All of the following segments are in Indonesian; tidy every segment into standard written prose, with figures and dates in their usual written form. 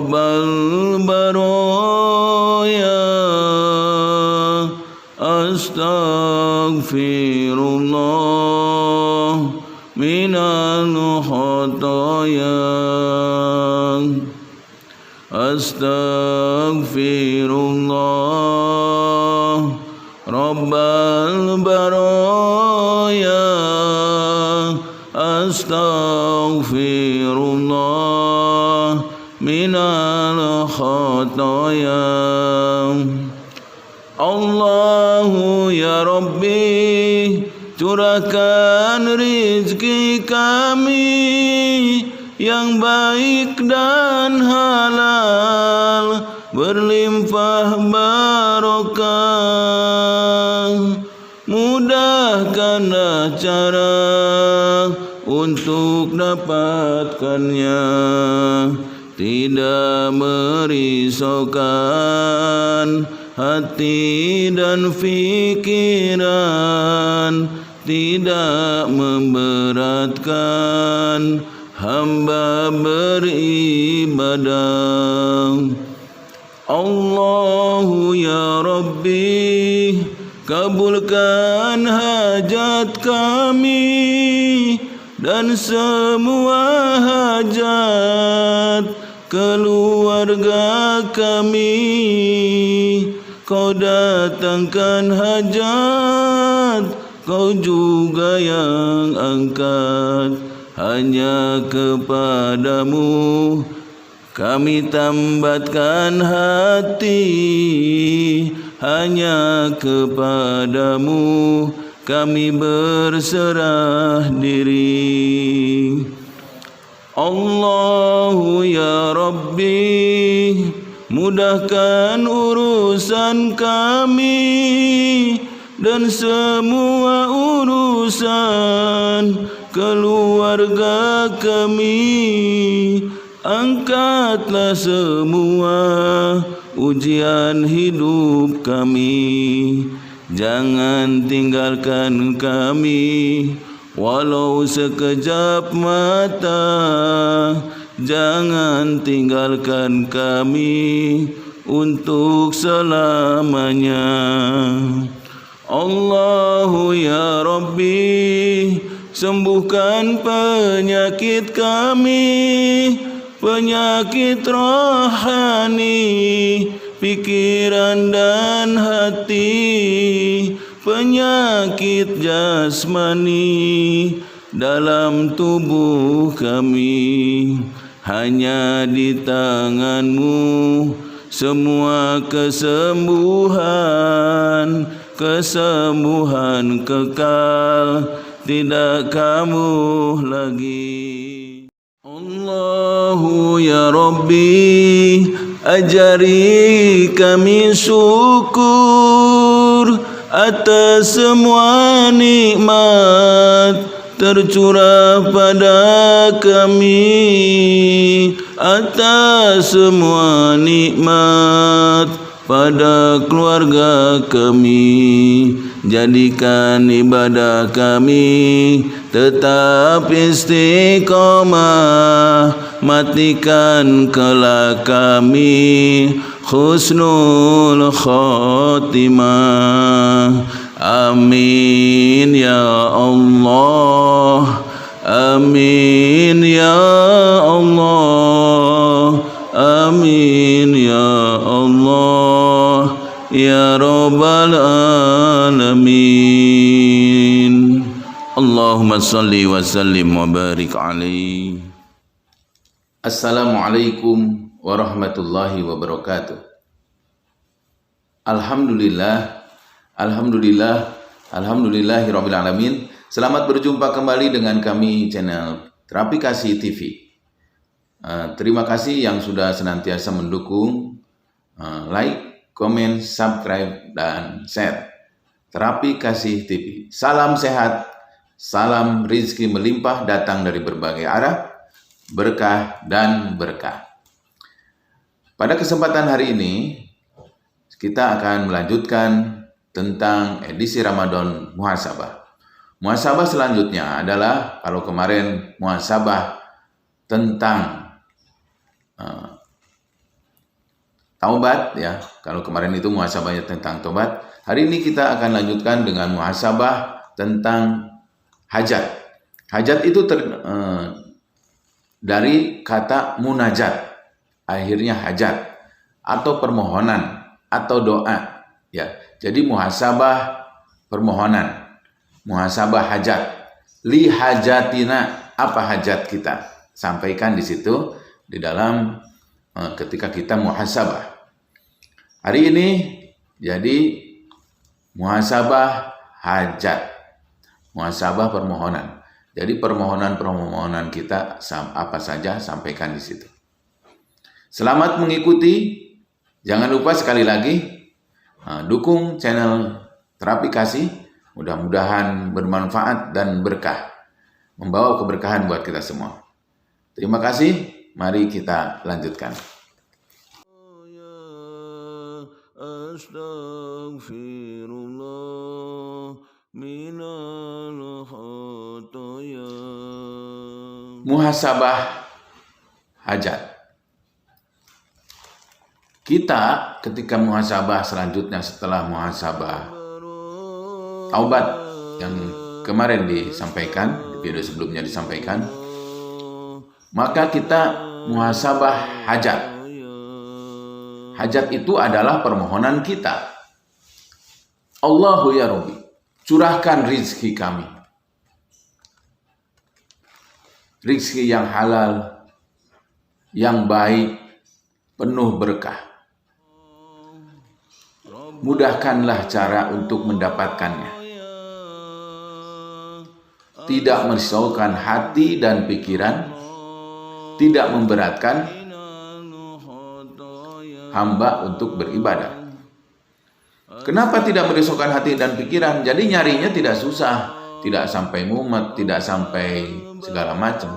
Rabbal baraya astaghfirullah minal khataya astaghfirullah Rabbal baraya astaghfirullah minal khataya Allahu ya Rabbi curahkan rizki kami yang baik dan halal berlimpah barokah mudahkanlah cara untuk dapatkannya tidak merisaukan hati dan fikiran tidak memberatkan hamba beribadah Allahu ya Rabbi kabulkan hajat kami dan semua hajat keluarga kami Kau datangkan hajat Kau juga yang angkat hanya kepadamu kami tambatkan hati hanya kepadamu kami berserah diri Allahu ya Rabbi mudahkan urusan kami dan semua urusan keluarga kami angkatlah semua ujian hidup kami jangan tinggalkan kami walau sekejap mata jangan tinggalkan kami untuk selamanya Allahu ya Rabbi sembuhkan penyakit kami penyakit rohani pikiran dan hati penyakit jasmani dalam tubuh kami hanya di tangan-Mu semua kesembuhan kekal tidak kamu lagi Allahu ya Rabbi ajari kami syukur atas semua nikmat tercurah pada kami atas semua nikmat pada keluarga kami jadikan ibadah kami tetap istiqamah matikan kelak kami husnul khotimah amin ya Allah amin ya Allah amin ya Allah ya Rabbal alamin Allahumma salli wa sallim wa barik alaihi. Assalamualaikum warahmatullahi wabarakatuh. Alhamdulillahirabbil alamin. Selamat berjumpa kembali dengan kami channel Terapi Kasih TV. Terima kasih yang sudah senantiasa mendukung, like, komen, subscribe, dan share Terapi Kasih TV. Salam sehat, salam rizki melimpah datang dari berbagai arah, berkah dan berkah. Pada kesempatan hari ini, kita akan melanjutkan tentang edisi Ramadan Muhasabah. Muhasabah selanjutnya adalah, kalau kemarin muhasabah tentang taubat ya. Kalau kemarin itu muhasabahnya tentang taubat, hari ini kita akan lanjutkan dengan muhasabah tentang hajat. Hajat itu dari kata munajat, akhirnya hajat atau permohonan atau doa ya. Jadi muhasabah permohonan, muhasabah hajat. Li hajatina, apa hajat kita? Sampaikan di situ di dalam ketika kita muhasabah. Hari ini jadi muhasabah hajat, muhasabah permohonan. Jadi permohonan-permohonan kita apa saja sampaikan di situ. Selamat mengikuti. Jangan lupa sekali lagi dukung channel Terapi Kasih. Mudah-mudahan bermanfaat dan berkah, membawa keberkahan buat kita semua. Terima kasih. Mari kita lanjutkan. Muhasabah hajat. Kita ketika muhasabah selanjutnya setelah muhasabah taubat yang kemarin disampaikan, di video sebelumnya disampaikan, maka kita muhasabah hajat. Hajat itu adalah permohonan kita. Allahu ya Rabbi, curahkan rizki kami. Rizki yang halal, yang baik, penuh berkah. Mudahkanlah cara untuk mendapatkannya. Tidak merisaukan hati dan pikiran, tidak memberatkan hamba untuk beribadah. Kenapa tidak merisaukan hati dan pikiran? Jadi nyarinya tidak susah, tidak sampai mumet, tidak sampai segala macam.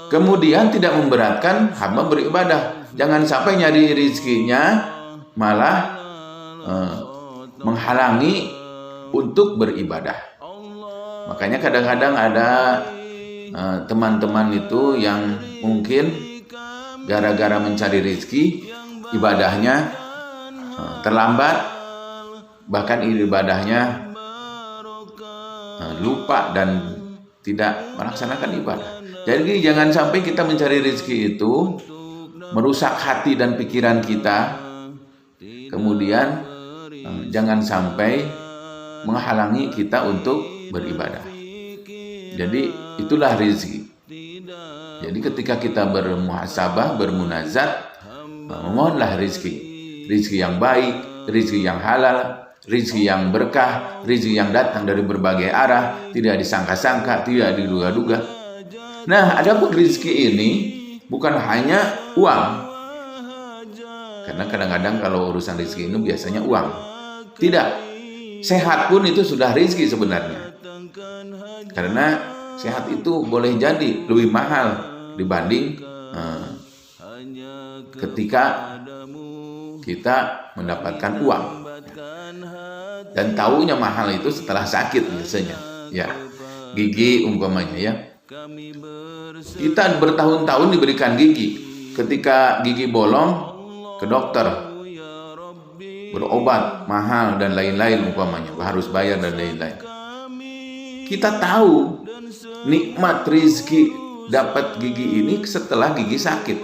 Kemudian tidak memberatkan hamba beribadah. Jangan sampai nyari rizkinya malah menghalangi untuk beribadah. Makanya kadang-kadang ada teman-teman itu yang mungkin gara-gara mencari rezeki ibadahnya terlambat, bahkan ibadahnya lupa dan tidak melaksanakan ibadah. Jadi jangan sampai kita mencari rezeki itu merusak hati dan pikiran kita, kemudian jangan sampai menghalangi kita untuk beribadah. Jadi itulah rezeki. Jadi ketika kita bermuhasabah, bermunazat, memohonlah rezeki. Rezeki yang baik, rezeki yang halal, rezeki yang berkah, rezeki yang datang dari berbagai arah, tidak disangka-sangka, tidak diduga-duga. Nah, adapun rezeki ini bukan hanya uang. Karena kadang-kadang kalau urusan rezeki ini biasanya uang. Tidak. Sehat pun itu sudah rezeki sebenarnya. Karena sehat itu boleh jadi lebih mahal dibanding ketika kita mendapatkan uang. Dan taunya mahal itu setelah sakit biasanya. Ya, gigi umpamanya ya. Kita bertahun-tahun diberikan gigi. Ketika gigi bolong, ke dokter, berobat mahal dan lain-lain umpamanya, harus bayar dan lain-lain. Kita tahu nikmat rizki dapat gigi ini setelah gigi sakit.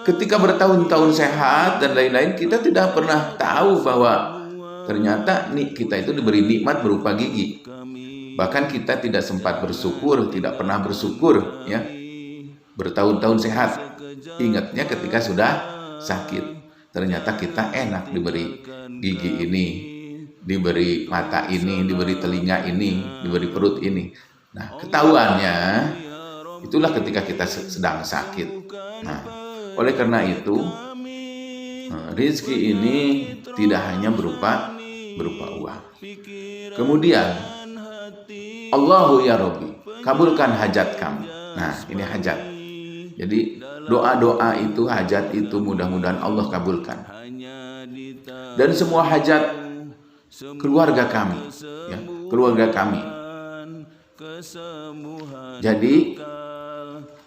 Ketika bertahun-tahun sehat dan lain-lain, kita tidak pernah tahu bahwa ternyata kita itu diberi nikmat berupa gigi. Bahkan kita tidak sempat bersyukur, tidak pernah bersyukur ya. Bertahun-tahun sehat, ingatnya ketika sudah sakit. Ternyata kita enak diberi gigi ini, diberi mata ini, diberi telinga ini, diberi perut ini. Nah, ketahuannya itulah ketika kita sedang sakit. Nah, oleh karena itu, rezeki ini tidak hanya berupa uang. Kemudian, Allahu ya Rabbi, kabulkan hajat kami. Nah, ini hajat. Jadi doa-doa itu, hajat itu mudah-mudahan Allah kabulkan. Dan semua hajat keluarga kami, ya, keluarga kami. Jadi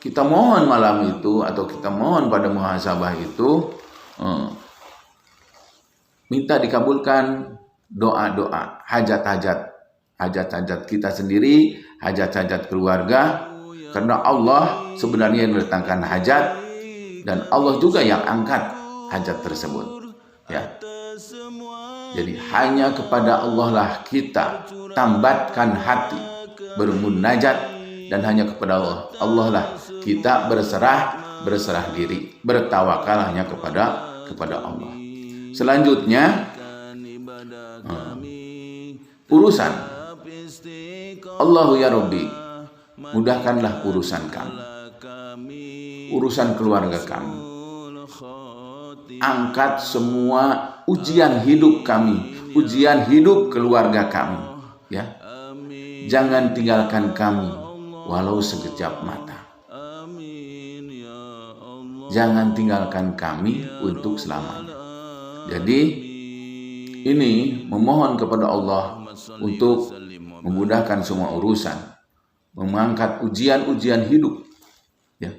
kita mohon malam itu atau kita mohon pada muhasabah itu minta dikabulkan doa-doa, hajat-hajat kita sendiri, hajat-hajat keluarga, karena Allah sebenarnya yang mendatangkan hajat dan Allah juga yang angkat hajat tersebut, ya. Jadi hanya kepada Allah lah kita tambatkan hati bermunajat, dan hanya kepada Allah lah kita berserah diri, bertawakal hanya kepada Allah. Selanjutnya urusan Allahu ya Rabbi, mudahkanlah urusan kami, urusan keluarga kami, angkat semua ujian hidup kami, ujian hidup keluarga kami, ya. Jangan tinggalkan kami walau sekejap mata. Jangan tinggalkan kami untuk selamanya. Jadi ini memohon kepada Allah untuk memudahkan semua urusan, mengangkat ujian-ujian hidup, ya.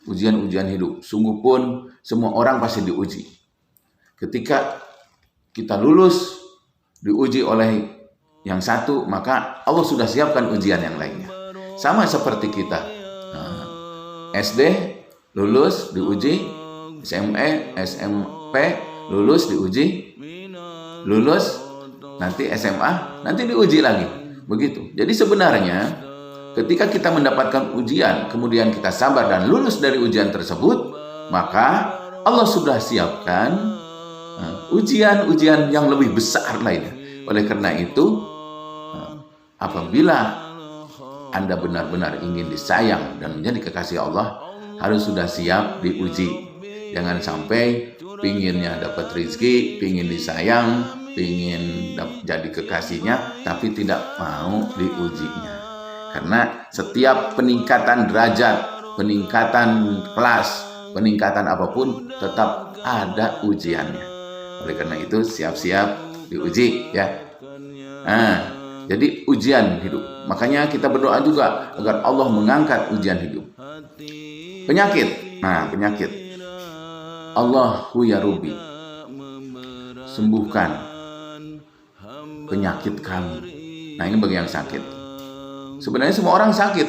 Ujian-ujian hidup. Sungguh pun semua orang pasti diuji. Ketika kita lulus, diuji oleh yang satu, maka Allah sudah siapkan ujian yang lainnya. Sama seperti kita, SD lulus diuji, SMP lulus diuji, lulus nanti SMA nanti diuji lagi, begitu. Jadi sebenarnya ketika kita mendapatkan ujian, kemudian kita sabar dan lulus dari ujian tersebut, maka Allah sudah siapkan ujian-ujian yang lebih besar lainnya. Oleh karena itu, apabila Anda benar-benar ingin disayang dan menjadi kekasih Allah, harus sudah siap diuji. Jangan sampai pinginnya dapat rezeki, pingin disayang, pingin jadi kekasihnya, tapi tidak mau diujinya. Karena setiap peningkatan derajat, peningkatan kelas, peningkatan apapun, tetap ada ujiannya. Oleh karena itu siap-siap diuji, ya. Jadi ujian hidup. Makanya kita berdoa juga agar Allah mengangkat ujian hidup. Penyakit. Penyakit. Allahu ya Rabbi, sembuhkan penyakit kami. Ini bagi yang sakit. Sebenarnya semua orang sakit.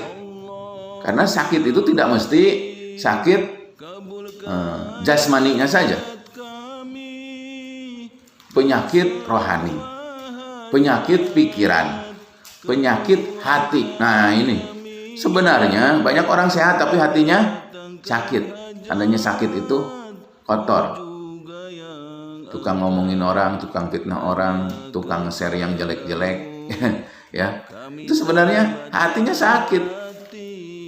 Karena sakit itu tidak mesti sakit jasmaninya saja. Penyakit rohani, penyakit pikiran, penyakit hati. Ini sebenarnya banyak orang sehat tapi hatinya sakit. Tandanya sakit itu kotor. Tukang ngomongin orang, tukang fitnah orang, tukang share yang jelek-jelek, ya. Itu sebenarnya hatinya sakit.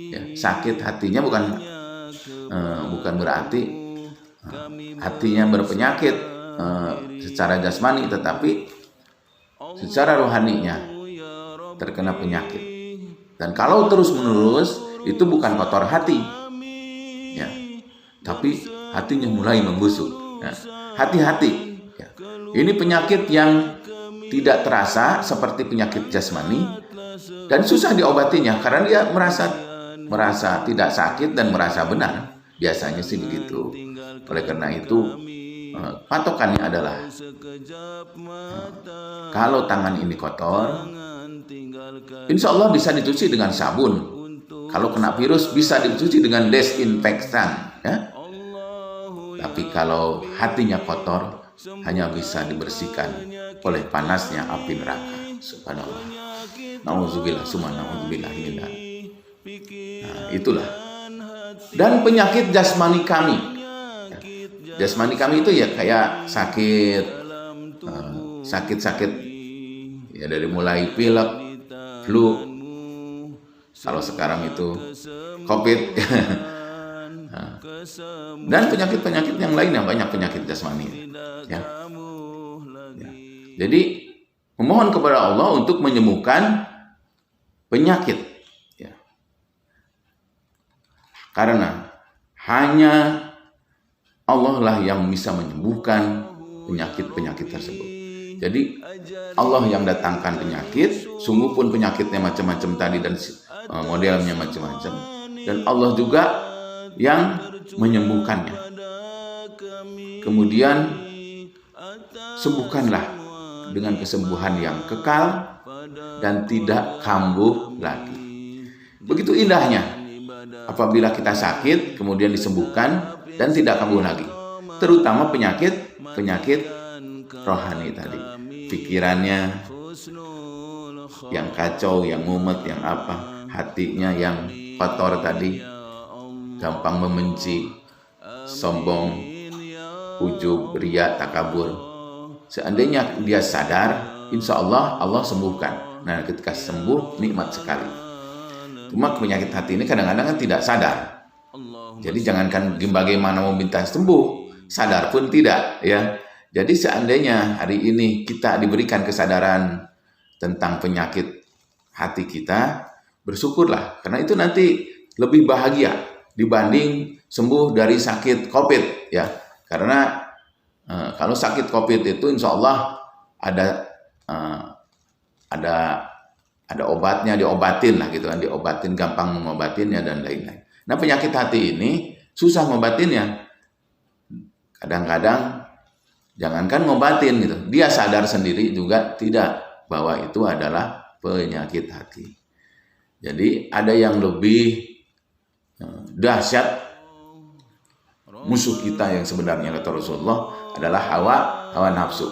Ya, sakit hatinya bukan berarti hatinya berpenyakit secara jasmani, tetapi secara rohaninya terkena penyakit. Dan kalau terus-menerus, itu bukan kotor hati, ya, tapi hatinya mulai membusuk. Hati-hati, ya. Ini penyakit yang tidak terasa seperti penyakit jasmani dan susah diobatinya karena dia merasa tidak sakit dan merasa benar. Biasanya sih begitu. Oleh karena itu, patokannya adalah kalau tangan ini kotor, insya Allah bisa dicuci dengan sabun. Kalau kena virus bisa dicuci dengan desinfektan, ya. Tapi kalau hatinya kotor, hanya bisa dibersihkan oleh panasnya api neraka. Subhanallah. Nauzubillah, summa nauzubillah. Itulah. Dan penyakit jasmani kami. Jasmani kami itu ya kayak sakit ya, dari mulai pilek, flu, kalau sekarang itu COVID, dan penyakit-penyakit yang lainnya, banyak penyakit jasmani, ya. Jadi memohon kepada Allah untuk menyembuhkan penyakit, ya. Karena hanya Allah lah yang bisa menyembuhkan penyakit-penyakit tersebut. Jadi Allah yang datangkan penyakit, sungguh pun penyakitnya macam-macam tadi dan modelnya macam-macam. Dan Allah juga yang menyembuhkannya. Kemudian sembuhkanlah dengan kesembuhan yang kekal dan tidak kambuh lagi. Begitu indahnya apabila kita sakit kemudian disembuhkan dan tidak kambuh lagi. Terutama penyakit rohani tadi. Pikirannya yang kacau, yang mumet, yang apa, hatinya yang kotor tadi, gampang membenci, sombong, ujub, riya, takabur. Seandainya dia sadar, insya Allah Allah sembuhkan. Nah, ketika sembuh nikmat sekali. Cuma penyakit hati ini kadang-kadang kan tidak sadar. Jadi jangankan bagaimana meminta sembuh, sadar pun tidak, ya. Jadi seandainya hari ini kita diberikan kesadaran tentang penyakit hati kita, bersyukurlah, karena itu nanti lebih bahagia dibanding sembuh dari sakit COVID, ya. Karena kalau sakit COVID itu insya Allah ada obatnya, diobatin lah gitu kan, diobatin, gampang mengobatinnya dan lain-lain. Nah, penyakit hati ini susah ngobatinnya. Kadang-kadang jangankan ngobatin gitu, dia sadar sendiri juga tidak bahwa itu adalah penyakit hati. Jadi ada yang lebih dahsyat, musuh kita yang sebenarnya kata Rasulullah adalah hawa nafsu.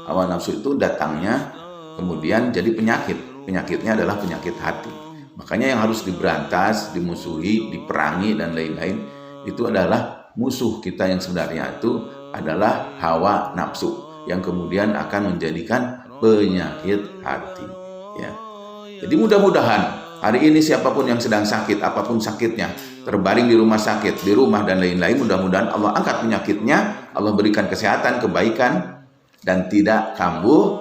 Hawa nafsu itu datangnya kemudian jadi penyakit. Penyakitnya adalah penyakit hati. Makanya yang harus diberantas, dimusuhi, diperangi dan lain-lain itu adalah musuh kita yang sebenarnya itu adalah hawa nafsu yang kemudian akan menjadikan penyakit hati, ya. Jadi mudah-mudahan hari ini siapapun yang sedang sakit, apapun sakitnya, terbaring di rumah sakit, di rumah dan lain-lain, mudah-mudahan Allah angkat penyakitnya, Allah berikan kesehatan, kebaikan dan tidak kambuh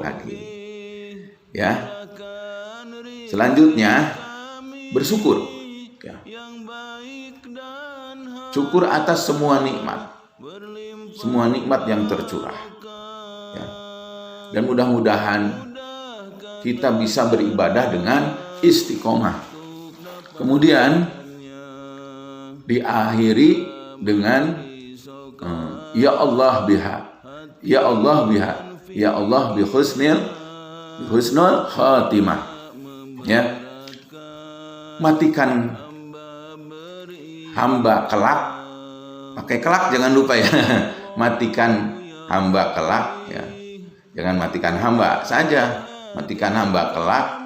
lagi. Ya. Selanjutnya bersyukur, ya. Syukur atas semua nikmat yang tercurah, ya. Dan mudah-mudahan kita bisa beribadah dengan istiqomah. Kemudian diakhiri dengan ya Allah biha, ya Allah biha, ya Allah bi husnul khatimah, ya. Matikan hamba kelak, pakai kelak jangan lupa ya. Matikan hamba kelak, ya. Jangan matikan hamba saja, matikan hamba kelak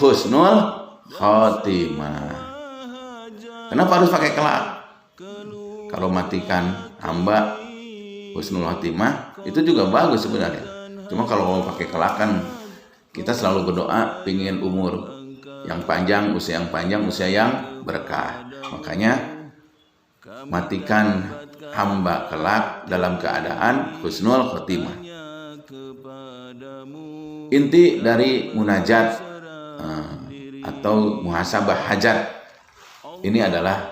husnul khatimah. Kenapa harus pakai kelak? Kalau matikan hamba husnul khatimah itu juga bagus sebenarnya. Cuma kalau mau pakai kelak kan kita selalu berdoa pingin umur yang panjang, usia yang berkah. Makanya matikan hamba kelak dalam keadaan husnul khatimah. Inti dari munajat atau muhasabah hajat ini adalah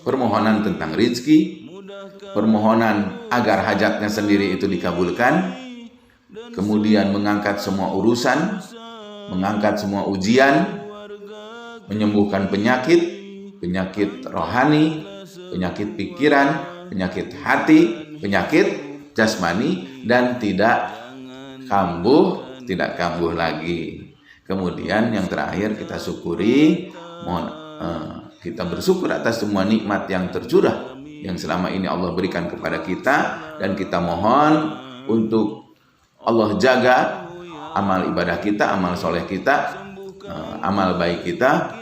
permohonan tentang rizki, permohonan agar hajatnya sendiri itu dikabulkan, kemudian mengangkat semua urusan, mengangkat semua ujian, menyembuhkan penyakit rohani, penyakit pikiran, penyakit hati, penyakit jasmani, dan tidak kambuh lagi. Kemudian yang terakhir kita syukuri, kita bersyukur atas semua nikmat yang tercurah yang selama ini Allah berikan kepada kita, dan kita mohon untuk Allah jaga amal ibadah kita, amal soleh kita, amal baik kita,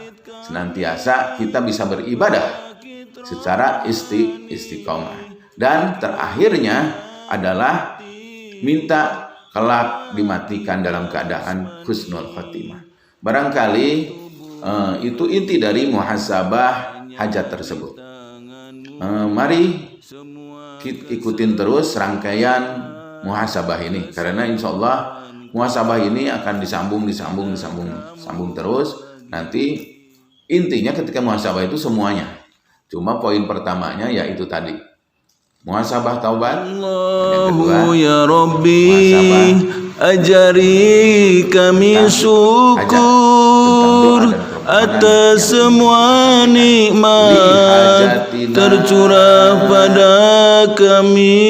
senantiasa kita bisa beribadah secara istiqomah. Dan terakhirnya adalah minta kelak dimatikan dalam keadaan husnul khatimah. Barangkali itu inti dari muhasabah hajat tersebut. Mari kita ikutin terus rangkaian muhasabah ini, karena insya Allah muhasabah ini akan disambung terus. Nanti intinya ketika muhasabah itu semuanya. Cuma poin pertamanya yaitu tadi muhasabah taubat, yang kedua ya Rabbi ajari kami syukur atas semua nikmat tercurah pada kami,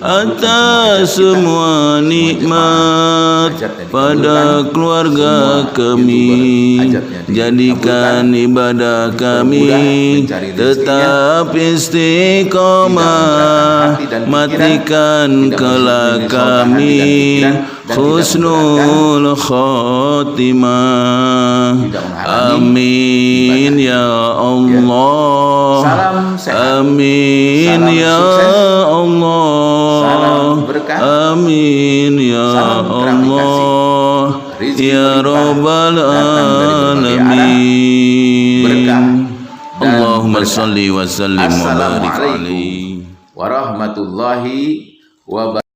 atas semua nikmat pada keluarga kami. Jadikan ibadah kami tetap istiqomah, matikan kelak kami husnul khotimah. Amin ya Allah, amin ya Allah, amin ya Allah, ya Rabbal alamin. Allahumma salli wa sallim wa barik alaihi warahmatullahi wabarakatuh.